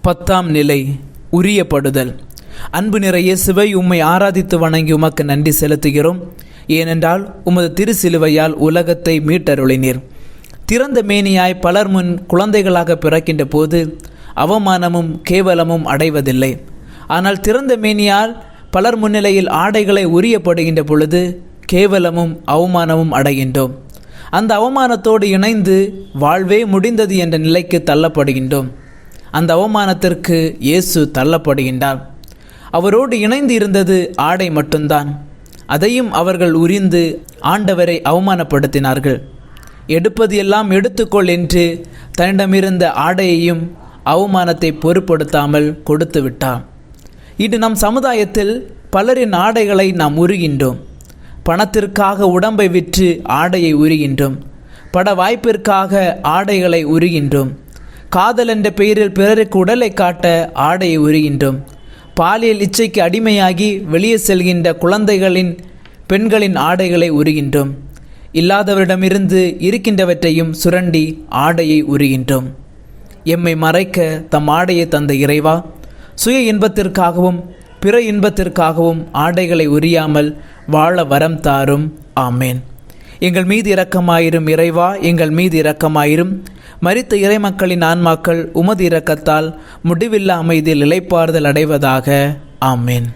10ஆம் நிலை உரியப்படுதல். அன்பு நிறை இயேசுவை உம்மை ஆராதித்து வணங்கி உமக்கு நன்றி செலுத்துகிறோம். ஏனென்றால் உமது திருசிலுவையால் உலகத்தை மீட்டருளினீர். திறந்த மேனியாய் பலர் முன் குழந்தைகளாக பிறக்கின்ற போது அவமானமும் கேவலமும் அடைவதில்லை. ஆனால் திறந்த மேனியால் பலர் முன்னிலையில் ஆடைகளை உரியப்படுகின்ற பொழுது கேவலமும் அவமானமும் அடைகின்றோம். அந்த அவமானத்தோடு இணைந்து வாழ்வே முடிந்தது என்ற நிலைக்கு தள்ளப்படுகின்றோம். அந்த அவமானத்திற்கு இயேசு தள்ளப்படுகின்றார். அவரோடு இணைந்து இருந்தது ஆடை மட்டும்தான். அதையும் அவர்கள் உரிந்து ஆண்டவரை அவமானப்படுத்தினார்கள். எடுப்பது எல்லாம் எடுத்துக்கொள் என்று தன்னிடமிருந்த ஆடையையும் அவமானத்தை பொருட்படுத்தாமல் கொடுத்து விட்டார். இன்று நம் சமுதாயத்தில் பலரின் ஆடைகளை நாம் உருகின்றோம். பணத்திற்காக உடம்பை விற்று ஆடையை உருகின்றோம். பட வாய்ப்பிற்காக ஆடைகளை உருகின்றோம். காதல் என்ற பெயரில் பிறருக்கு உடலை காட்ட ஆடையை உருகின்றோம். பாலியல் இச்சைக்கு அடிமையாகி வெளியே செல்கின்ற குழந்தைகளின் பெண்களின் ஆடைகளை உருகின்றோம். இல்லாதவரிடமிருந்து இருக்கின்றவற்றையும் சுரண்டி ஆடையை உருகின்றோம். எம்மை மறைக்க தம் ஆடையை தந்த இறைவா, சுய இன்பத்திற்காகவும் பிற இன்பத்திற்காகவும் ஆடைகளை உரியாமல் வாழ வரம் தாரும். ஆமேன். எங்கள் மீது இரக்கமாயிரும் இறைவா, எங்கள் மீது இரக்கமாயிரும். மரித்த இறைமக்களின் ஆன்மாக்கள் உமது இரக்கத்தால் முடிவில்லா அமைதியில் இளைப்பாறுதல் அடைவதாக. ஆமேன்.